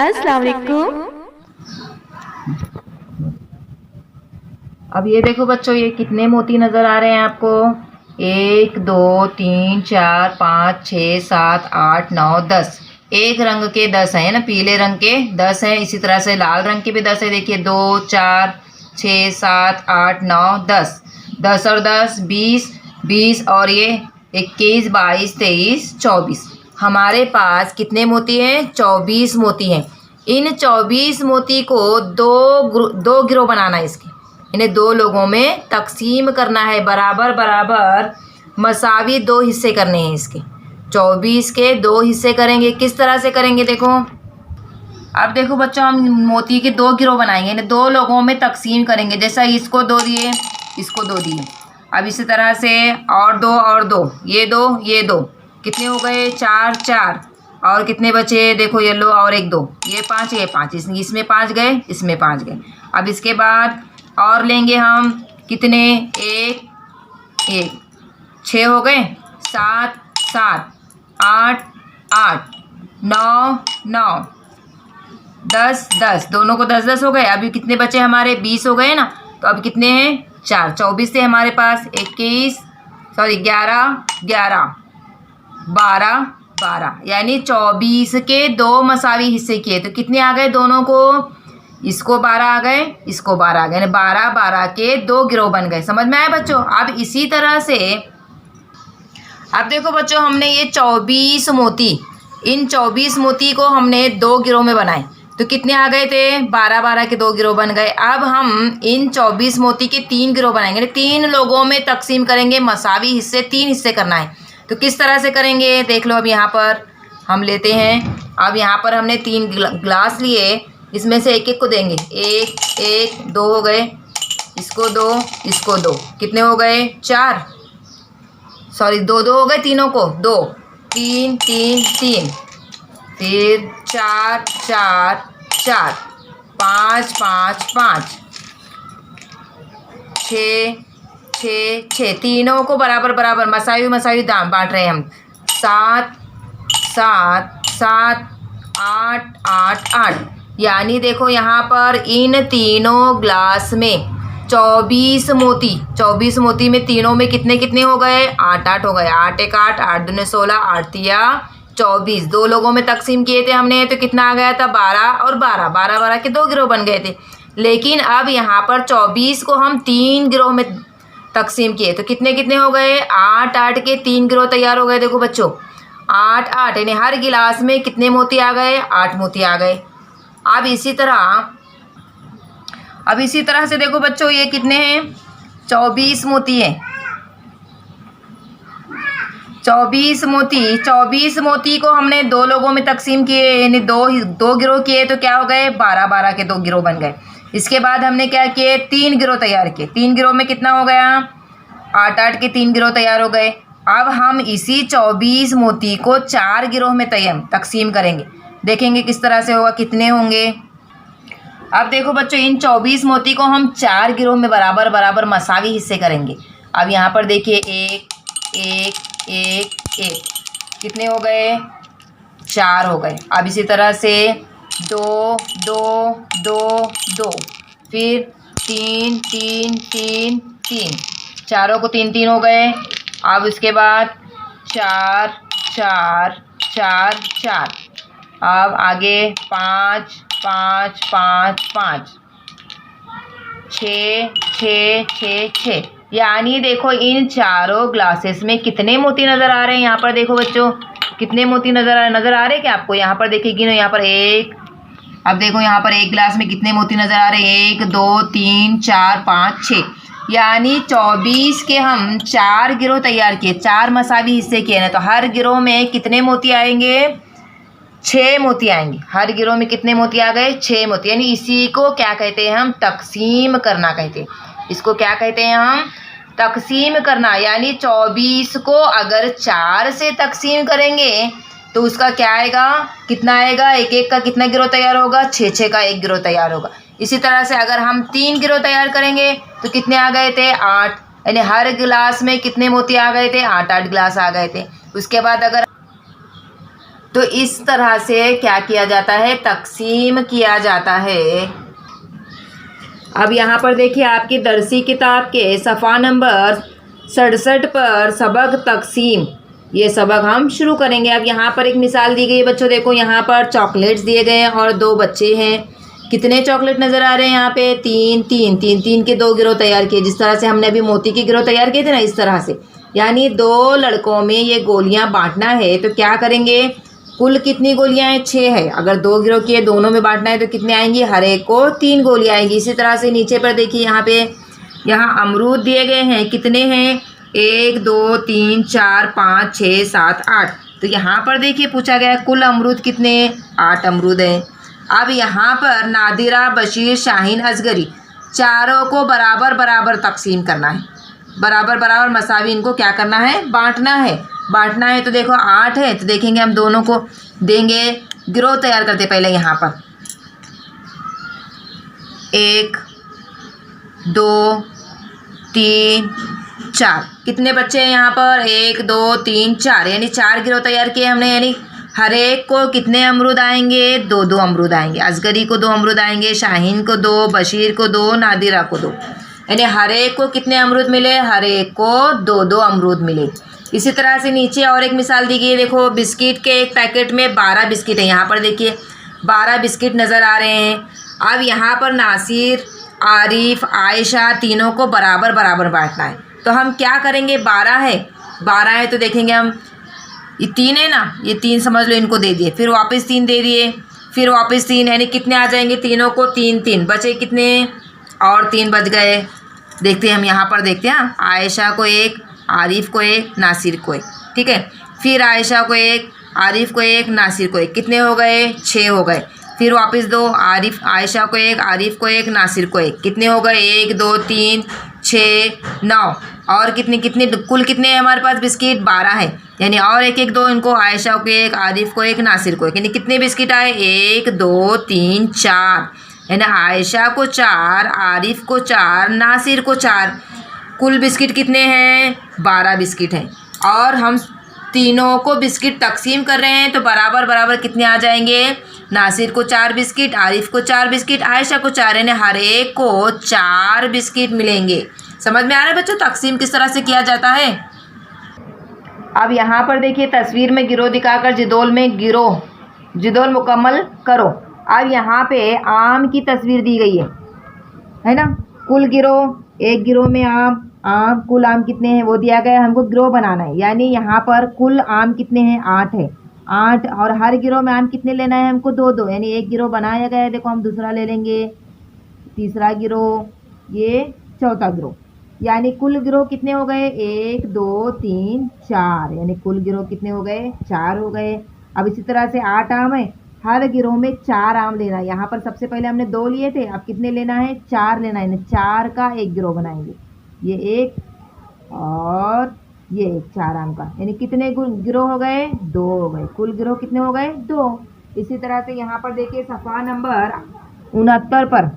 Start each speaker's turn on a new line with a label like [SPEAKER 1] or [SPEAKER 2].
[SPEAKER 1] अस्सलाम वालेकुम।
[SPEAKER 2] अब ये देखो बच्चों, ये कितने मोती नजर आ रहे हैं आपको। 1 2 3 4 5 6 7 8 9 10। एक रंग के 10 है ना, पीले रंग के 10 है। इसी तरह से लाल रंग के भी 10 है। देखिए 2 4 6 7 8 9 10। 10 और 10 20, 20 और ये 21 22 23 24। हमारे पास कितने मोती हैं? 24 मोती हैं। इन 24 मोती को दो गिरोह बनाना है। इसके इन्हें दो लोगों में तकसीम करना है। बराबर बराबर मसावी दो हिस्से करने हैं। इसके 24 के दो हिस्से करेंगे। किस तरह से करेंगे देखो। अब देखो बच्चों, हम मोती के दो गिरोह बनाएंगे, इन्हें दो लोगों में तकसीम करेंगे। जैसा इसको दो दिए, इसको दो दिए। अब इसी तरह से और दो, ये दो, कितने हो गए? 4 4। और कितने बचे देखो, येलो और एक दो, ये 5 ये 5। इसमें 5 गए, इसमें 5 गए। अब इसके बाद और लेंगे हम कितने? 1 1, 6 हो गए, 7 7, 8 8, 9 9, 10 10। दोनों को 10 10 हो गए। अभी कितने बचे हमारे? 20 हो गए ना। तो अब कितने हैं? 4। 24 थे हमारे पास। 11 11, 12 12, यानी 24 के दो मसावी हिस्से किए। तो कितने आ गए दोनों को? इसको 12 आ गए, इसको 12 आ गए, यानी 12 12 के दो गिरोह बन गए। समझ में आया बच्चों? अब इसी तरह से अब देखो बच्चों, हमने ये 24 मोती, इन 24 मोती को हमने दो गिरोह में बनाए। तो कितने आ गए थे? 12 12 के दो गिरोह बन गए। अब हम इन 24 मोती के 3 गिरोह बनाएंगे। 3 लोगों में तकसीम करेंगे। मसावी हिस्से 3 हिस्से करना है। तो किस तरह से करेंगे देख लो। अब यहाँ पर हम लेते हैं। अब यहाँ पर हमने 3 ग्लास लिए, इसमें से एक एक को देंगे। 1 1 2 हो गए, इसको 2 इसको 2, कितने हो गए? 4। सॉरी 2 2 हो गए तीनों को। 2 3 3 3, फिर 4 4 4, 5 5 5, 6 6 6। तीनों को बराबर बराबर मसावी दाम बांट रहे हैं हम। 7 7 7, 8 8 8, यानी देखो यहाँ पर इन तीनों ग्लास में 24 मोती में तीनों में कितने कितने हो गए? 8 8 हो गए। 8 1 8, 8 दूने 16, 8 तिया 24। दो लोगों में तकसीम किए थे हमने, तो कितना आ गया था? 12 और 12, 12 12 के दो गिरोह बन गए थे। लेकिन अब यहाँ पर 24 को हम 3 गिरोह में तकसीम किए, तो कितने कितने हो गए? 8 8 के 3 गिरोह तैयार हो गए। देखो बच्चों, 8 8, यानी हर गिलास में कितने मोती आ गए? 8 मोती आ गए। अब इसी तरह से देखो बच्चों, ये कितने हैं? 24 मोती हैं। 24 मोती को हमने दो लोगों में तकसीम किए, यानी दो गिरोह किए। तो क्या हो गए? 12 12 के दो गिरोह बन गए। इसके बाद हमने क्या किए? 3 गिरोह तैयार किए। 3 गिरोह में कितना हो गया? 8 8 के 3 गिरोह तैयार हो गए। अब हम इसी 24 मोती को 4 गिरोह में तकसीम करेंगे। देखेंगे किस तरह से होगा, कितने होंगे। अब देखो बच्चों, इन 24 मोती को हम 4 गिरोह में बराबर बराबर मसावी हिस्से करेंगे। अब यहाँ पर देखिए 1 1 1 1, कितने हो गए? 4 हो गए। अब इसी तरह से 2 2 2 2, फिर 3 3 3 3, चारों को 3 3 हो गए। अब उसके बाद 4 4 4 4, अब आगे 5 5 5 5, 6 6 6 6, यानी देखो इन चारों ग्लासेस में कितने मोती नज़र आ रहे हैं। यहाँ पर देखो बच्चों, कितने मोती नज़र आ रहे हैं क्या आपको? यहाँ पर देखिए, गिनो यहाँ पर 1। अब देखो यहाँ पर एक गिलास में कितने मोती नज़र आ रहे हैं? 1 2 3 4 5 6, यानी 24 के हम 4 गिरोह तैयार किए, 4 मसावी हिस्से किए ना। तो हर गिरोह में कितने मोती आएंगे? 6 मोती आएंगे। हर गिरोह में कितने मोती आ गए? 6 मोती। यानी इसी को क्या कहते हैं हम? तकसीम करना कहते हैं। इसको क्या कहते हैं हम? तकसीम करना। यानी 24 को अगर 4 से तकसीम करेंगे तो उसका क्या आएगा? कितना आएगा? एक एक का कितना गिरोह तैयार होगा? 6 6 का एक गिरोह तैयार होगा। इसी तरह से अगर हम 3 गिरोह तैयार करेंगे तो कितने आ गए थे? 8, यानी हर गिलास में कितने मोती आ गए थे? 8 8 गिलास आ गए थे। उसके बाद अगर तो इस तरह से क्या किया जाता है, तकसीम किया जाता है। अब यहाँ पर देखिए आपकी दरसी किताब के सफ़ा नंबर 67 पर सबक तकसीम, ये सबक हम शुरू करेंगे। अब यहाँ पर एक मिसाल दी गई है बच्चों, देखो यहाँ पर चॉकलेट्स दिए गए हैं और 2 बच्चे हैं। कितने चॉकलेट नज़र आ रहे हैं यहाँ पे, 3 3 3 3 के 2 गिरोह तैयार किए, जिस तरह से हमने अभी मोती के गिरोह तैयार किए थे ना, इस तरह से। यानी 2 लड़कों में ये गोलियाँ बांटना है, तो क्या करेंगे, कुल कितनी गोलियाँ हैं, 6 है। अगर 2 गिरोह किए, दोनों में बांटना है तो कितने आएंगी, हर एक को 3 गोलियाँ आएंगी। इसी तरह से नीचे पर देखिए यहाँ पे, यहाँ अमरूद दिए गए हैं, कितने हैं, 1 2 3 4 5 6 7 8। तो यहाँ पर देखिए पूछा गया है कुल अमरूद कितने, 8 अमरूद हैं। अब यहाँ पर नादिरा, बशीर, शाहीन, असगरी, चारों को बराबर बराबर तकसीम करना है, बराबर बराबर मसावी इनको क्या करना है, बांटना है। बांटना है तो देखो 8 है, तो देखेंगे हम दोनों को देंगे, गिरोह तैयार करते पहले। यहाँ पर 1 2 3 4, कितने बच्चे हैं यहाँ पर, 1 2 3 4, यानी 4 गिरोह तैयार किए हमने। यानी हर एक को कितने अमरूद आएंगे, 2 2 अमरूद आएंगे। असगरी को 2 अमरूद आएंगे, शाहीन को 2, बशीर को 2, नादिरा को 2। यानी हर एक को कितने अमरूद मिले, हर एक को 2 2 अमरूद मिले। इसी तरह से नीचे और एक मिसाल दी गई है, देखो बिस्किट के एक पैकेट में 12 बिस्किट है। यहाँ पर देखिए 12 बिस्किट नज़र आ रहे हैं। अब यहाँ पर नासिर, आरिफ, आयशा, तीनों को बराबर बराबर बांटना है। तो हम क्या करेंगे, 12 है तो देखेंगे हम, ये 3 है ना, ये 3 समझ लो, इनको दे दिए, फिर वापस 3 दे दिए, फिर वापस 3, यानी कितने आ जाएंगे, तीनों को 3 3 बचे, कितने और 3 बच गए। देखते हैं हम यहाँ पर, देखते हैं, आयशा को 1, आरिफ को 1, नासिर को 1, ठीक है। फिर आयशा को 1, आरिफ को 1, नासिर को 1, कितने हो गए, 6 हो गए। फिर वापस 2, आयशा को 1, आरिफ को 1, नासिर को 1, कितने हो गए, 1 2 3 6 9। और कितने कुल कितने हैं हमारे पास बिस्किट, 12 है। यानी और 1 1 2 इनको, आयशा को 1, आरिफ को 1, नासिर को 1, यानी कितने बिस्किट आए, 1 2 3 4। यानी आयशा को 4, आरिफ को 4, नासिर को 4। कुल बिस्किट कितने हैं, 12 बिस्किट हैं। और हम तीनों को बिस्किट तकसीम कर रहे हैं, तो बराबर बराबर कितने आ जाएंगे, नासिर को 4 बिस्किट, आरिफ को 4 बिस्किट, आयशा को 4, यानी हर एक को 4 बिस्किट मिलेंगे। समझ में आ रहा है बच्चों तकसीम किस तरह से किया जाता है। अब यहाँ पर देखिए तस्वीर में गिरोह दिखाकर जिदोल मुकम्मल करो। अब यहाँ पे आम की तस्वीर दी गई है ना, कुल गिरोह, एक गिरोह में आम कुल आम कितने हैं वो दिया गया है, हमको गिरोह बनाना है। यानी यहाँ पर कुल आम कितने हैं, 8 है, 8, और हर गिरोह में आम कितने लेना है हमको, 2 2, यानी एक गिरोह बनाया गया है। देखो हम दूसरा ले लेंगे, तीसरा गिरोह, ये चौथा गिरोह, यानी कुल गिरोह कितने हो गए, 1 2 3 4, यानी कुल गिरोह कितने हो गए, 4 हो गए। अब इसी तरह से 8 आम है, हर गिरोह में 4 आम लेना है। यहाँ पर सबसे पहले हमने 2 लिए थे, अब कितने लेना है, 4 लेना है, 4 का एक गिरोह बनाएंगे, ये 1 और ये 1, 4 आम का, यानी कितने गिरोह हो गए, 2 हो गए। कुल गिरोह कितने हो गए, 2। इसी तरह से यहाँ पर देखिए सफ़ा नंबर 69 पर